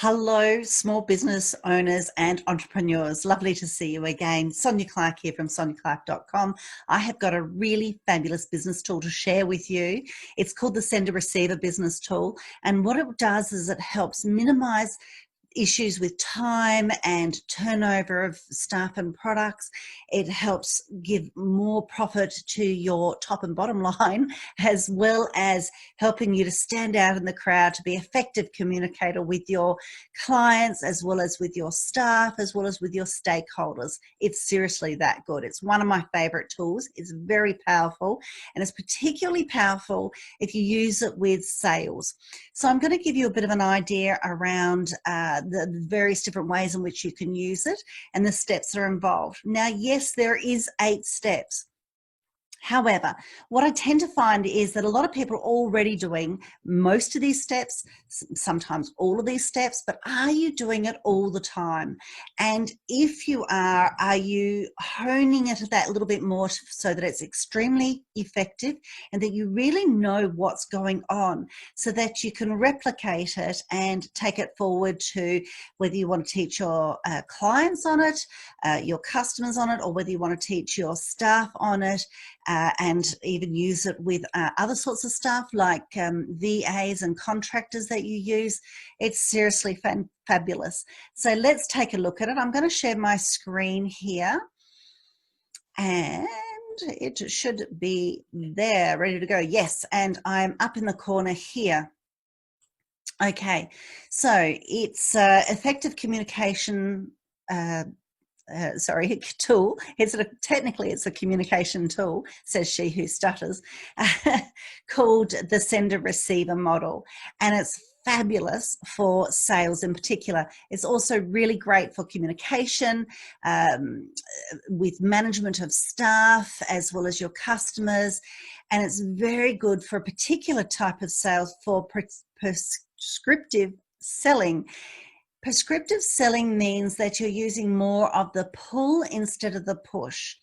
Hello, small business owners and entrepreneurs. Lovely to see you again. Sonia Clark here from soniaclark.com. I have got a really fabulous business tool to share with you. It's called the Sender Receiver Business Tool. And what it does is it helps minimize issues with time and turnover of staff and products. It helps give more profit to your top and bottom line, as well as helping you to stand out in the crowd, to be an effective communicator with your clients, as well as with your staff, as well as with your stakeholders. It's seriously that good. It's one of my favorite tools. It's very powerful, and it's particularly powerful if you use it with sales. So I'm going to give you a bit of an idea around the various different ways in which you can use it and the steps that are involved. Now, yes, there is 8 steps. However, what I tend to find is that a lot of people are already doing most of these steps, sometimes all of these steps, but are you doing it all the time? And if you are you honing it that little bit more so that it's extremely effective and that you really know what's going on so that you can replicate it and take it forward to whether you want to teach your clients on it, your customers on it, or whether you want to teach your staff on it, and even use it with other sorts of stuff like VAs and contractors that you use. It's seriously fabulous. So let's take a look at it. I'm going to share my screen here, and it should be there, ready to go. Yes, and I'm up in the corner here. Okay, so it's effective communication tool. Technically it's a communication tool, says she who stutters, called the Sender Receiver model, and it's fabulous for sales in particular. It's also really great for communication with management of staff as well as your customers, and it's very good for a particular type of sales, for prescriptive selling. Prescriptive selling means that you're using more of the pull instead of the push.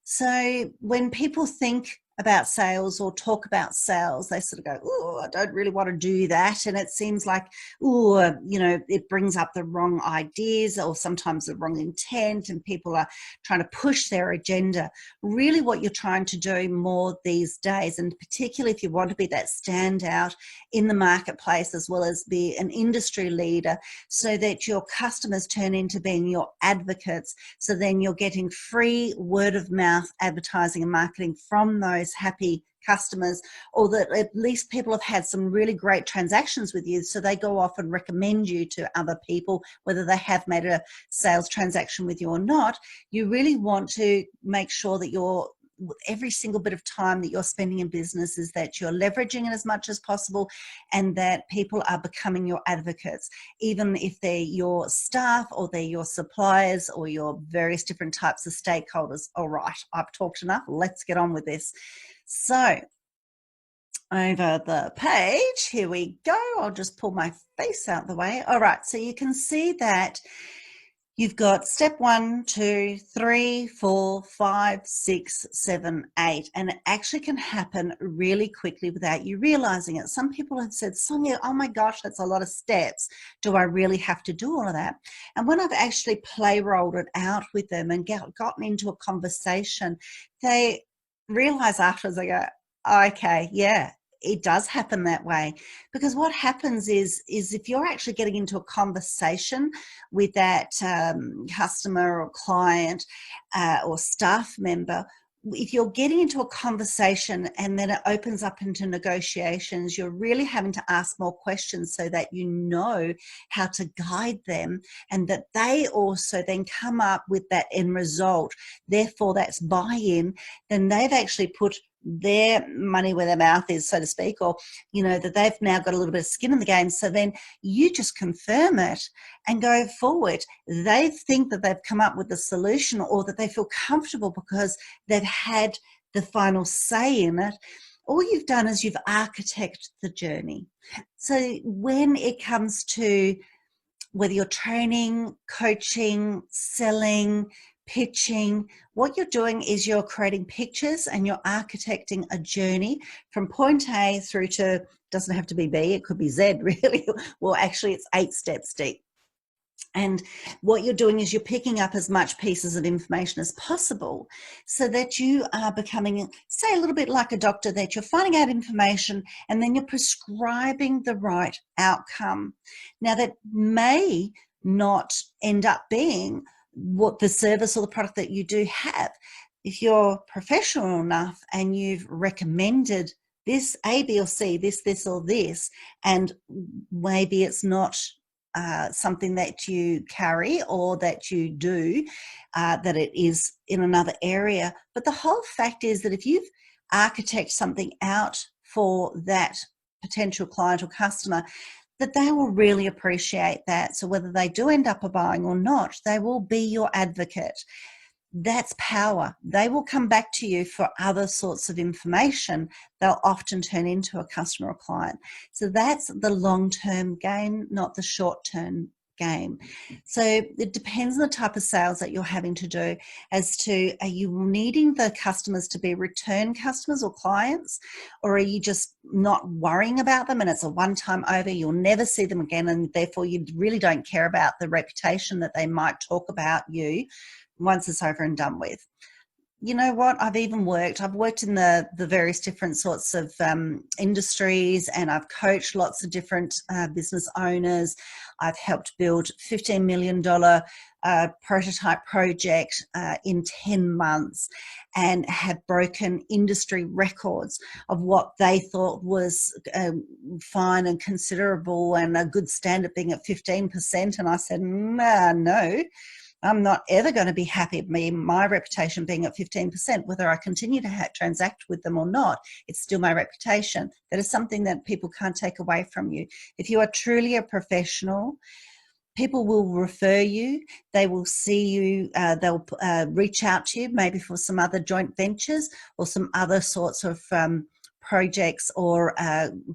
So when people think about sales or talk about sales, they sort of go, oh, I don't really want to do that. And it seems like, oh, it brings up the wrong ideas or sometimes the wrong intent, and people are trying to push their agenda. Really what you're trying to do more these days, and particularly if you want to be that standout in the marketplace as well as be an industry leader, so that your customers turn into being your advocates. So then you're getting free word of mouth advertising and marketing from those happy customers, or that at least people have had some really great transactions with you, so they go off and recommend you to other people, whether they have made a sales transaction with you or not. You really want to make sure that every single bit of time that you're spending in business is that you're leveraging it as much as possible, and that people are becoming your advocates, even if they're your staff or they're your suppliers or your various different types of stakeholders. All right, I've talked enough. Let's get on with this. So over the page, here we go. I'll just pull my face out the way. All right, so you can see that you've got step 1, 2, 3, 4, 5, 6, 7, 8, and it actually can happen really quickly without you realizing it. Some people have said, Sonia, oh my gosh, that's a lot of steps. Do I really have to do all of that? And when I've actually play rolled it out with them and gotten into a conversation, they realize afterwards, they go, okay, yeah, it does happen that way. Because what happens is if you're actually getting into a conversation with that customer or client or staff member, if you're getting into a conversation and then it opens up into negotiations, you're really having to ask more questions so that you know how to guide them, and that they also then come up with that end result. Therefore, that's buy-in. Then they've actually put their money where their mouth is, so to speak, or that they've now got a little bit of skin in the game. So then you just confirm it and go forward. They think that they've come up with the solution, or that they feel comfortable because they've had the final say in it. All you've done is you've architected the journey. So when it comes to whether you're training, coaching, selling, pitching. What you're doing is you're creating pictures and you're architecting a journey from point A through to, doesn't have to be B, it could be Z really. Well, actually it's 8 steps deep. And what you're doing is you're picking up as much pieces of information as possible so that you are becoming, say, a little bit like a doctor, that you're finding out information and then you're prescribing the right outcome. Now, that may not end up being what the service or the product that you do have. If you're professional enough and you've recommended this A, B, or C, this, or this, and maybe it's not something that you carry or that you do, that it is in another area. But the whole fact is that if you've architected something out for that potential client or customer, that they will really appreciate that. So whether they do end up buying or not, they will be your advocate. That's power. They will come back to you for other sorts of information. They'll often turn into a customer or client. So that's the long-term game, not the short-term game. So it depends on the type of sales that you're having to do as to, are you needing the customers to be return customers or clients, or are you just not worrying about them and it's a one-time over, you'll never see them again, and therefore you really don't care about the reputation that they might talk about you once it's over and done with. You know what? I've worked in the various different sorts of industries, and I've coached lots of different business owners. I've helped build $15 million prototype project in 10 months and have broken industry records of what they thought was fine and considerable and a good standard being at 15%. And I said, no. I'm not ever going to be happy with my reputation being at 15%, whether I continue to transact with them or not. It's still my reputation. That is something that people can't take away from you. If you are truly a professional, people will refer you. They will see you. They'll reach out to you maybe for some other joint ventures or some other sorts of projects or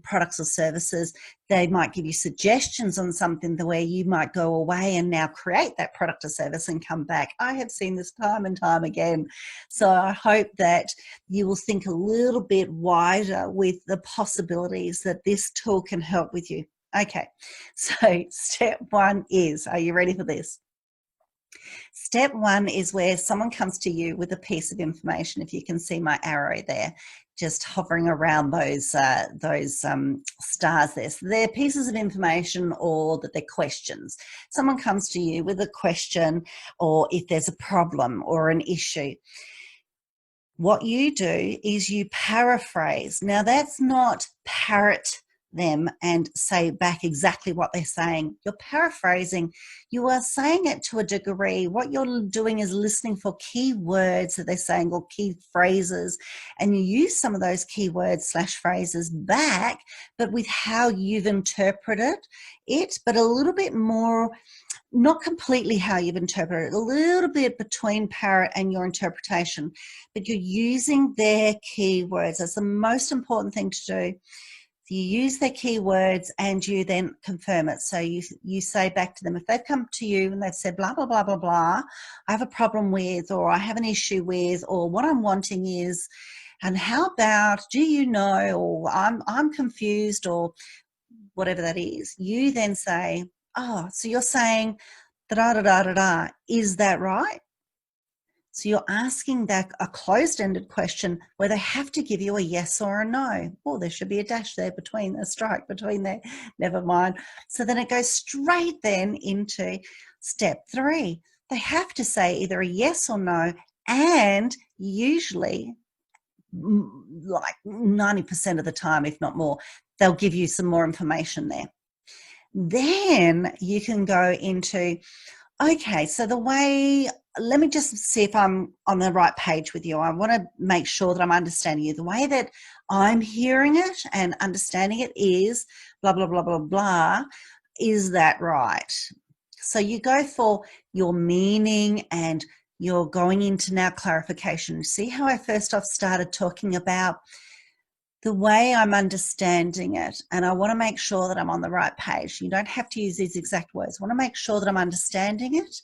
products or services. They might give you suggestions on something where you might go away and now create that product or service and come back. I have seen this time and time again. So I hope that you will think a little bit wider with the possibilities that this tool can help with you. Okay, so step 1 is, are you ready for this? Step 1 is where someone comes to you with a piece of information. If you can see my arrow there, just hovering around those stars there. So they're pieces of information, or that they're questions. Someone comes to you with a question, or if there's a problem or an issue. What you do is you paraphrase. Now that's not parrot them and say back exactly what they're saying. You're paraphrasing. You are saying it to a degree. What you're doing is listening for key words that they're saying, or key phrases, and you use some of those key words / phrases back, but with how you've interpreted it, but a little bit more, not completely how you've interpreted it, a little bit between parrot and your interpretation, but you're using their key words. That's the most important thing to do. You use their keywords and you then confirm it. So you say back to them, if they've come to you and they've said blah, blah, blah, blah, blah, I have a problem with, or I have an issue with, or what I'm wanting is, and how about, do you know, or I'm confused, or whatever that is, you then say, oh, so you're saying da da da da da, is that right? So you're asking that a closed-ended question where they have to give you a yes or a no. Oh, there should be a dash there between, a strike between there, never mind. So then it goes straight then into step 3. They have to say either a yes or no, and usually like 90% of the time, if not more, they'll give you some more information there. Then you can go into, okay, so let me just see if I'm on the right page with you. I want to make sure that I'm understanding you. The way that I'm hearing it and understanding it is blah, blah, blah, blah, blah. Is that right? So you go for your meaning and you're going into now clarification. See how I first off started talking about the way I'm understanding it, and I want to make sure that I'm on the right page. You don't have to use these exact words. I want to make sure that I'm understanding it.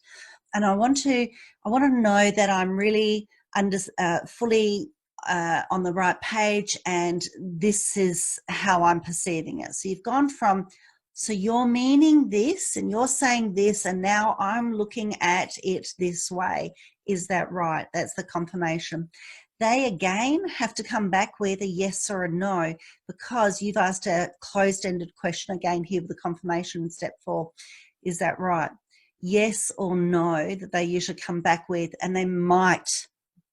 and I want to know that I'm really fully on the right page, and this is how I'm perceiving it. So you've gone from, so you're meaning this and you're saying this, and now I'm looking at it this way. Is that right? That's the confirmation. They again have to come back with a yes or a no, because you've asked a closed-ended question again here with the confirmation in step 4. Is that right? Yes or no, that they usually come back with, and they might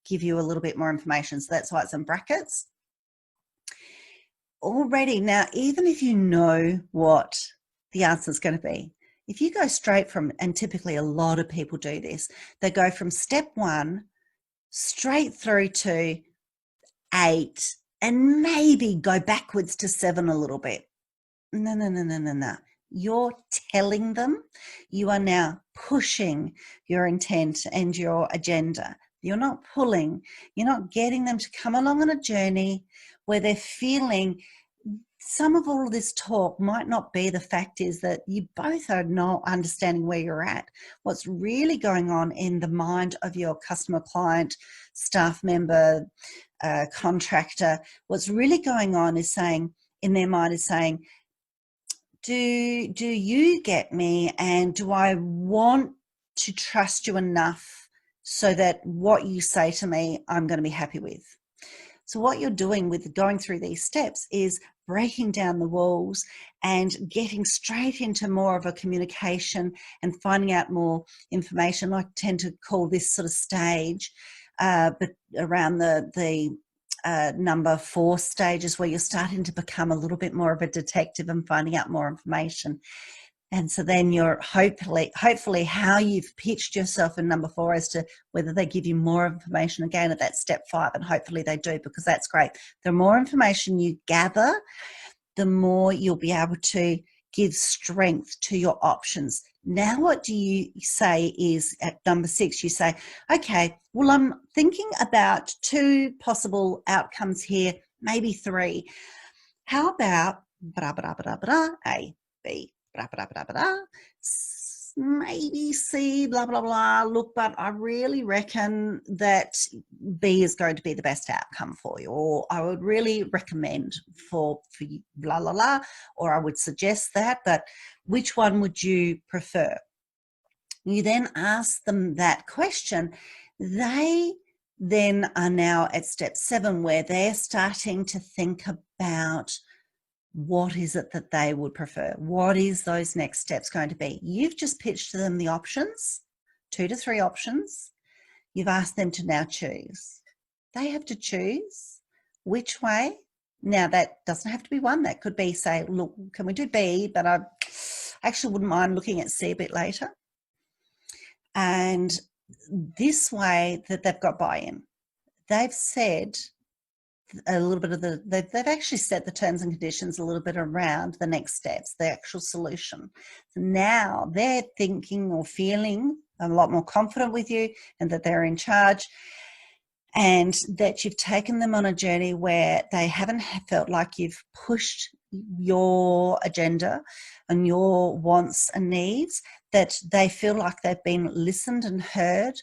give you a little bit more information. So that's why it's in brackets. Already now, even if you know what the answer is going to be, if you go straight from, and typically a lot of people do this, they go from step 1 straight through to 8 and maybe go backwards to 7 a little bit. No. You're telling them, you are now pushing your intent and your agenda. You're not pulling, you're not getting them to come along on a journey where they're feeling some of all of this talk might not be. The fact is that you both are not understanding where you're at. What's really going on in the mind of your customer, client, staff member, contractor, what's really going on is saying, in their mind is saying, do you get me, and do I want to trust you enough so that what you say to me I'm going to be happy with? So what you're doing with going through these steps is breaking down the walls and getting straight into more of a communication and finding out more information. I tend to call this sort of stage, but around the number 4 stages, where you're starting to become a little bit more of a detective and finding out more information. And so then you're hopefully how you've pitched yourself in number 4 as to whether they give you more information again at that step 5, and hopefully they do, because that's great. The more information you gather, the more you'll be able to give strength to your options. Now what do you say is at number 6, you say, okay, well, I'm thinking about 2 possible outcomes here, maybe 3. How about A, B, maybe C, blah, blah, blah. Look, but I really reckon that B is going to be the best outcome for you, or I would really recommend for you, blah, blah, blah, or I would suggest that, but which one would you prefer? You then ask them that question. They then are now at step 7, where they're starting to think about what is it that they would prefer? What is those next steps going to be? You've just pitched to them the options, 2 to 3 options. You've asked them to now choose. They have to choose which way. Now, that doesn't have to be 1. That could be, say, look, can we do B? But I actually wouldn't mind looking at C a bit later. And this way that they've got buy-in. They've said a little bit of they've actually set the terms and conditions a little bit around the next steps, the actual solution. So now they're thinking or feeling a lot more confident with you, and that they're in charge, and that you've taken them on a journey where they haven't felt like you've pushed your agenda and your wants and needs, that they feel like they've been listened and heard.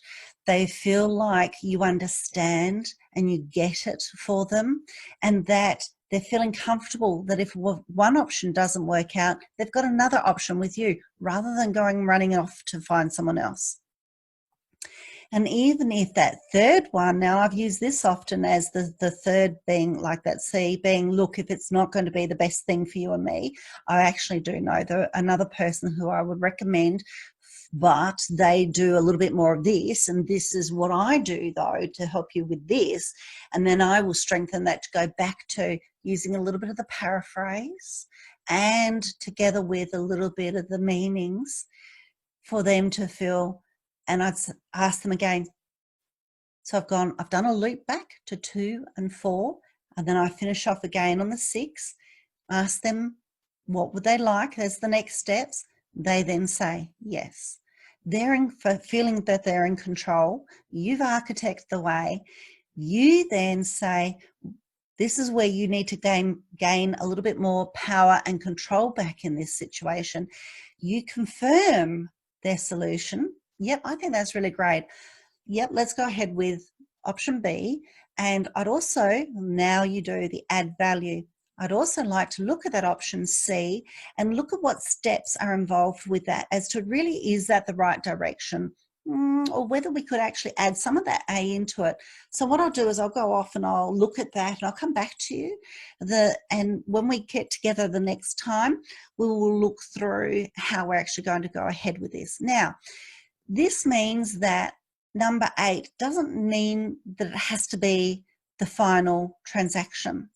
They feel like you understand and you get it for them, and that they're feeling comfortable that if one option doesn't work out, they've got another option with you, rather than running off to find someone else. And even if that third one, now I've used this often as the third being like that C, being, look, if it's not going to be the best thing for you and me, I actually do know another person who I would recommend, but they do a little bit more of this, and this is what I do though to help you with this. And then I will strengthen that to go back to using a little bit of the paraphrase, and together with a little bit of the meanings, for them to feel. And I'd ask them again. So I've done a loop back to 2 and 4, and then I finish off again on the 6, ask them what would they like as the next steps. They then say yes. They're feeling that they're in control. You've architected the way. You then say, this is where you need to gain a little bit more power and control back in this situation. You confirm their solution, Yep, I think that's really great. Yep, let's go ahead with option B. And I'd also, now you do the add value, I'd also like to look at that option C and look at what steps are involved with that as to really, is that the right direction? Or whether we could actually add some of that A into it. So what I'll do is I'll go off and I'll look at that and I'll come back to you. And when we get together the next time, we will look through how we're actually going to go ahead with this. Now, this means that number 8 doesn't mean that it has to be the final transaction.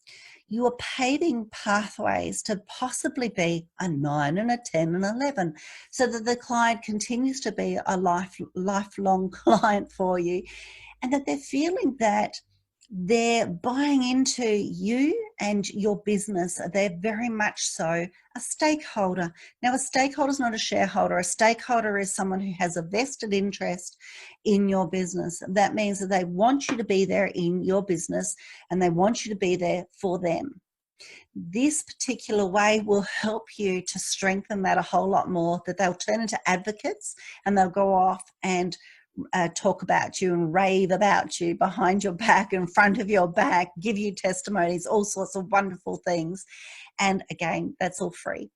You are paving pathways to possibly be a 9 and a 10 and 11, so that the client continues to be a lifelong client for you, and that they're feeling that they're buying into you and your business. They're very much so a stakeholder. Now, a stakeholder is not a shareholder. A stakeholder is someone who has a vested interest in your business. That means that they want you to be there in your business and they want you to be there for them. This particular way will help you to strengthen that a whole lot more, that they'll turn into advocates and they'll go off and talk about you and rave about you behind your back, in front of your back, give you testimonies, all sorts of wonderful things. And again, that's all free.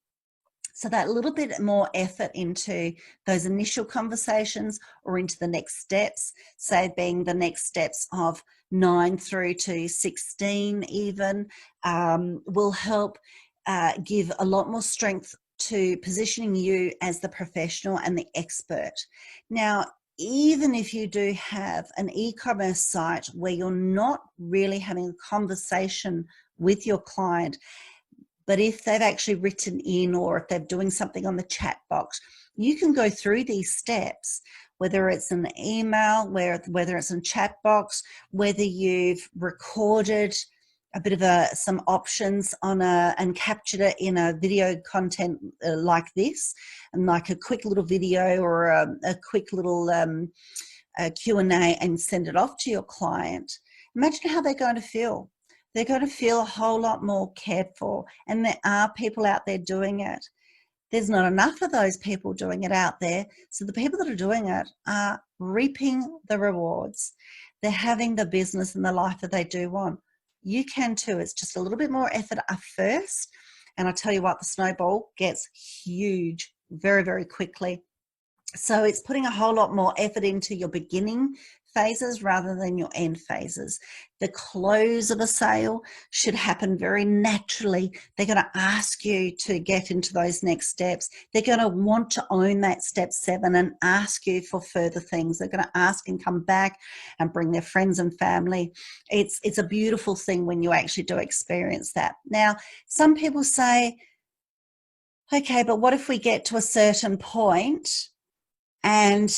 So that little bit more effort into those initial conversations or into the next steps, say being the next steps of 9 through to 16 even, will help give a lot more strength to positioning you as the professional and the expert. Now, even if you do have an e-commerce site where you're not really having a conversation with your client, but if they've actually written in or if they're doing something on the chat box, you can go through these steps, whether it's an email, whether it's a chat box, whether you've recorded a bit of some options and captured it in a video content like this, and like a quick little video or a quick little Q&A, and send it off to your client. Imagine how they're going to feel. They're going to feel a whole lot more cared for, and there are people out there doing it. There's not enough of those people doing it out there, so the people that are doing it are reaping the rewards. They're having the business and the life that they do want. You can too. It's just a little bit more effort at first, and I tell you what, the snowball gets huge very, very quickly. So it's putting a whole lot more effort into your beginning phases rather than your end phases. The close of a sale should happen very naturally. They're going to ask you to get into those next steps. They're going to want to own that step 7 and ask you for further things. They're going to ask and come back and bring their friends and family. It's a beautiful thing when you actually do experience that. Now, some people say, okay, but what if we get to a certain point and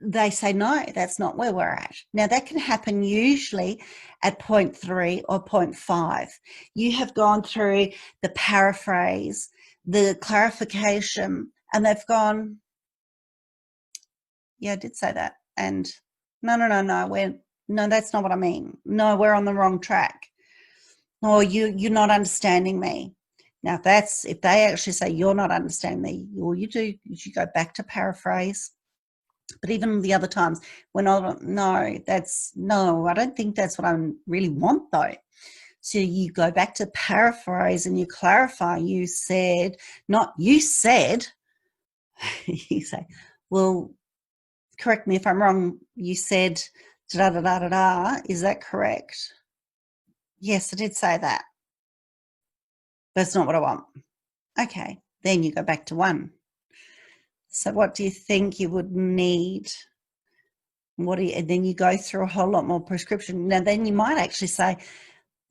they say, no, that's not where we're at. Now, that can happen usually at point 3 or point 5. You have gone through the paraphrase, the clarification, and they've gone, yeah, I did say that. And no, that's not what I mean. No, we're on the wrong track. Or you're not understanding me. Now, if they actually say you're not understanding me, all you do is you go back to paraphrase. But even the other times when I don't think that's what I really want though. So you go back to paraphrase and you clarify. You said, you say, well, correct me if I'm wrong. You said da da da da da. Is that correct? Yes, I did say that. That's not what I want. Okay, then you go back to 1. So what do you think you would need? And then you go through a whole lot more prescription. Now, then you might actually say,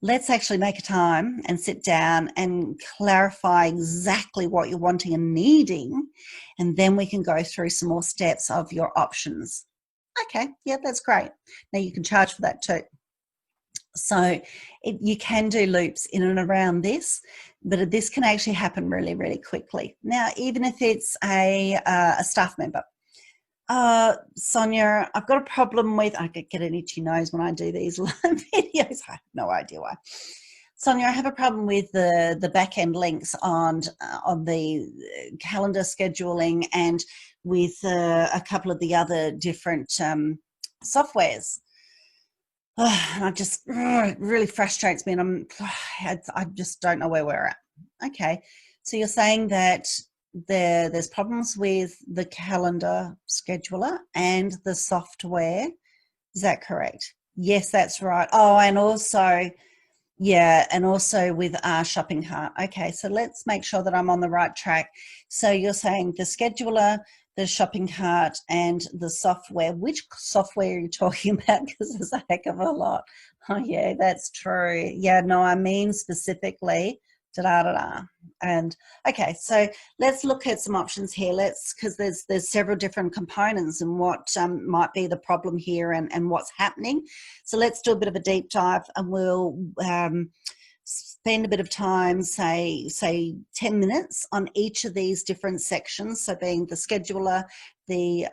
let's actually make a time and sit down and clarify exactly what you're wanting and needing. And then we can go through some more steps of your options. Okay, yeah, that's great. Now you can charge for that too. So you can do loops in and around this, but this can actually happen really, really quickly. Now, even if it's a staff member, Sonia, I've got a problem with, I get an itchy nose when I do these live videos. I have no idea why. Sonia, I have a problem with the back end links on the calendar scheduling and with a couple of the other different softwares. I just it really frustrates me, and I just don't know where we're at. Okay, so you're saying that there's problems with the calendar scheduler and the software. Is that correct? Yes, that's right. Oh, and also, yeah, and also with our shopping cart. Okay, so let's make sure that I'm on the right track. So you're saying the scheduler, the shopping cart, and the software. Which software are you talking about? Because there's a heck of a lot. Oh, yeah, that's true. Yeah, no, I mean specifically da-da-da-da. And okay, so let's look at some options here. Because there's several different components and what might be the problem here and what's happening. So let's do a bit of a deep dive, and we'll spend a bit of time, say 10 minutes on each of these different sections. So being the scheduler, the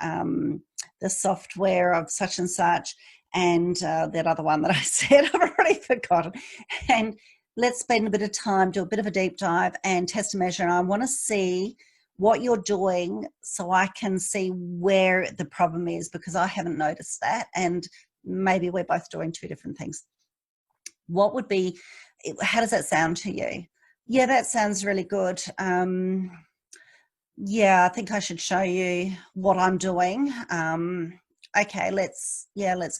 software of such and such, and that other one that I said, I've already forgotten. And let's spend a bit of time, do a bit of a deep dive and test and measure. And I want to see what you're doing so I can see where the problem is, because I haven't noticed that. And maybe we're both doing two different things. What would be, how does that sound to you? Yeah, that sounds really good. Yeah, I think I should show you what I'm doing. Okay, let's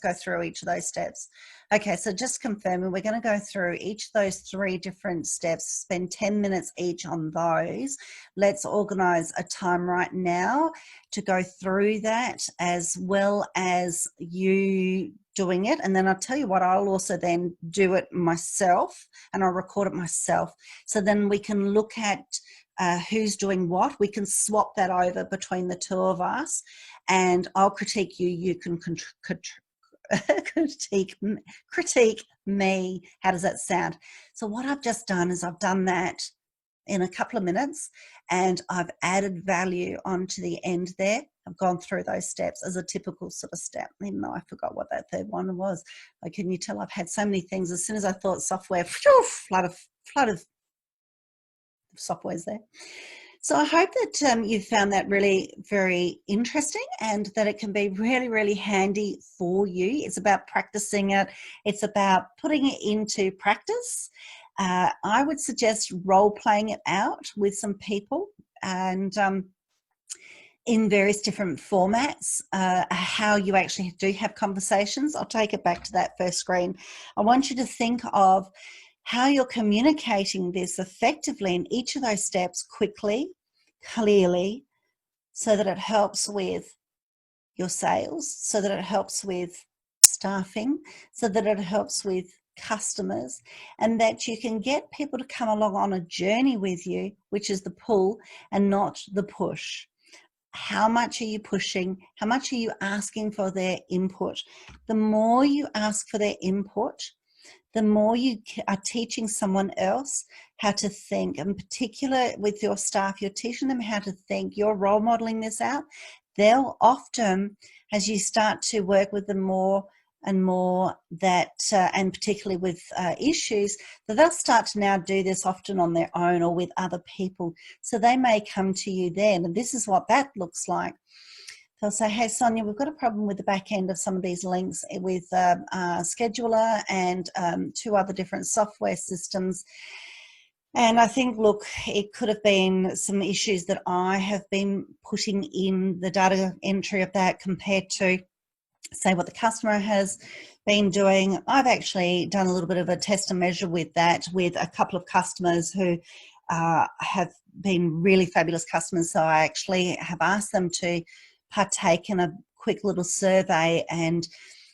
go through each of those steps. Okay, so just confirming, we're going to go through each of those 3 different steps, spend 10 minutes each on those. Let's organise a time right now to go through that, as well as you doing it. And then I'll tell you what, I'll also then do it myself, and I'll record it myself. So then we can look at who's doing what. We can swap that over between the two of us, and I'll critique you. You can critique me. How does that sound? So what I've just done is I've done that in a couple of minutes, and I've added value onto the end there. I've gone through those steps as a typical sort of step, even though I forgot what that third one was. Like, can you tell I've had so many things? As soon as I thought software, flood of software's there. So I hope that you found that really very interesting, and that it can be really, really handy for you. It's about practicing it. It's about putting it into practice. I would suggest role-playing it out with some people, and in various different formats, how you actually do have conversations. I'll take it back to that first screen. I want you to think of how you're communicating this effectively in each of those steps, quickly, clearly, so that it helps with your sales, so that it helps with staffing, so that it helps with customers, and that you can get people to come along on a journey with you, which is the pull and not the push. How much are you pushing? How much are you asking for their input? The more you ask for their input, the more you are teaching someone else how to think. In particular with your staff, you're teaching them how to think. You're role modeling this out. They'll often, as you start to work with them more and more, that and particularly with issues, that they'll start to now do this often on their own or with other people. So they may come to you then, and this is what that looks like. They'll say, hey, Sonia, we've got a problem with the back end of some of these links with Scheduler and 2 other different software systems. And I think, look, it could have been some issues that I have been putting in the data entry of that compared to, say, what the customer has been doing. I've actually done a little bit of a test and measure with that with a couple of customers who have been really fabulous customers. So I actually have asked them to partake in a quick little survey and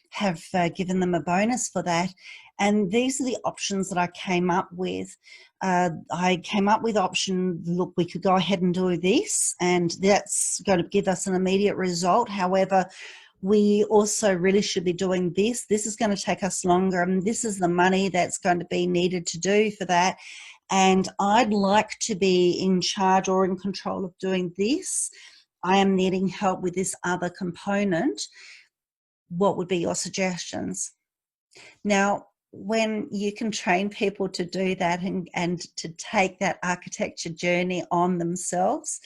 have given them a bonus for that. And these are the options that I came up with. I came up with option, look, we could go ahead and do this, and that's going to give us an immediate result. However, we also really should be doing this. This is going to take us longer, and this is the money that's going to be needed to do for that. And I'd like to be in charge or in control of doing this. I am needing help with this other component. What would be your suggestions? Now, when you can train people to do that and to take that architecture journey on themselves,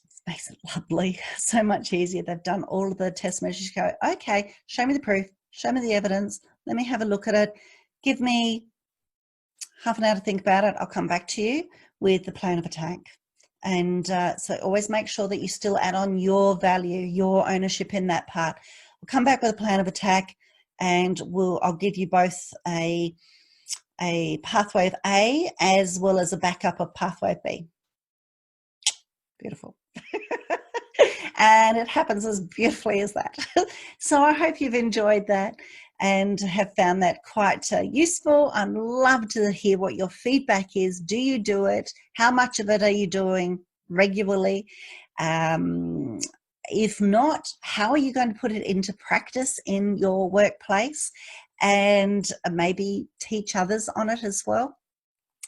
it makes it lovely, so much easier. They've done all of the test measures. You go, okay, show me the proof, show me the evidence, let me have a look at it, give me half an hour to think about it, I'll come back to you with the plan of attack. And so always make sure that you still add on your value, your ownership in that part. We'll come back with a plan of attack, and I'll give you both a pathway of A as well as a backup of pathway of B. Beautiful. And it happens as beautifully as that. So I hope you've enjoyed that and have found that quite useful. I'd love to hear what your feedback is. Do you do it? How much of it are you doing regularly? If not, how are you going to put it into practice in your workplace and maybe teach others on it as well?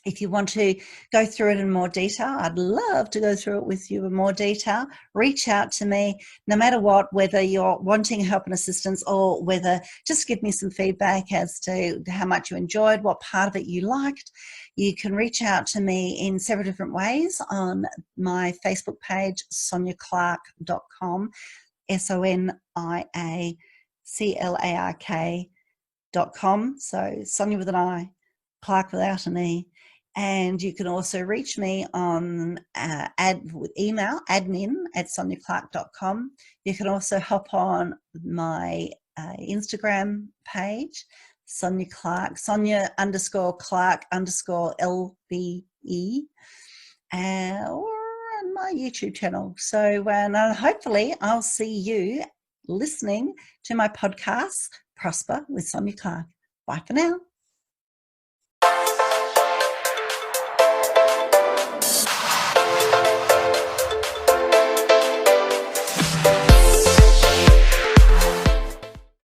If you want to go through it in more detail, I'd love to go through it with you in more detail. Reach out to me, no matter what, whether you're wanting help and assistance or whether just give me some feedback as to how much you enjoyed, what part of it you liked. You can reach out to me in several different ways on my Facebook page, soniaclark.com, SONIACLARK.com. So Sonia with an I, Clark without an E. And you can also reach me on email, admin@soniaclark.com. You can also hop on my Instagram page, Sonia Clark, Sonia_Clark_LBE, or on my YouTube channel. So hopefully I'll see you listening to my podcast, Prosper with Sonia Clark. Bye for now.